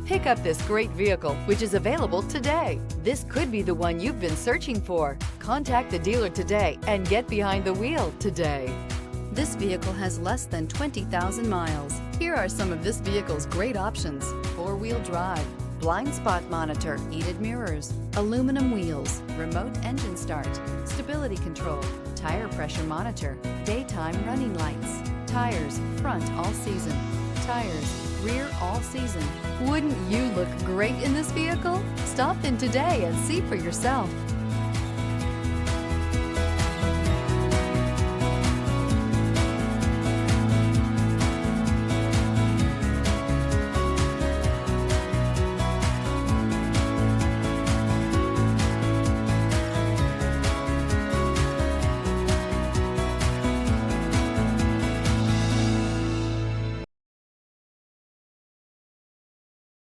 Pick up this great vehicle, which is available today. This could be the one you've been searching for. Contact the dealer today and get behind the wheel today. This vehicle has less than 20,000 miles. Here are some of this vehicle's great options: four-wheel drive, blind spot monitor, heated mirrors, aluminum wheels, remote engine start, stability control, tire pressure monitor, daytime running lights, tires front all season, tires rear all season. Wouldn't you look great in this vehicle? Stop in today and see for yourself.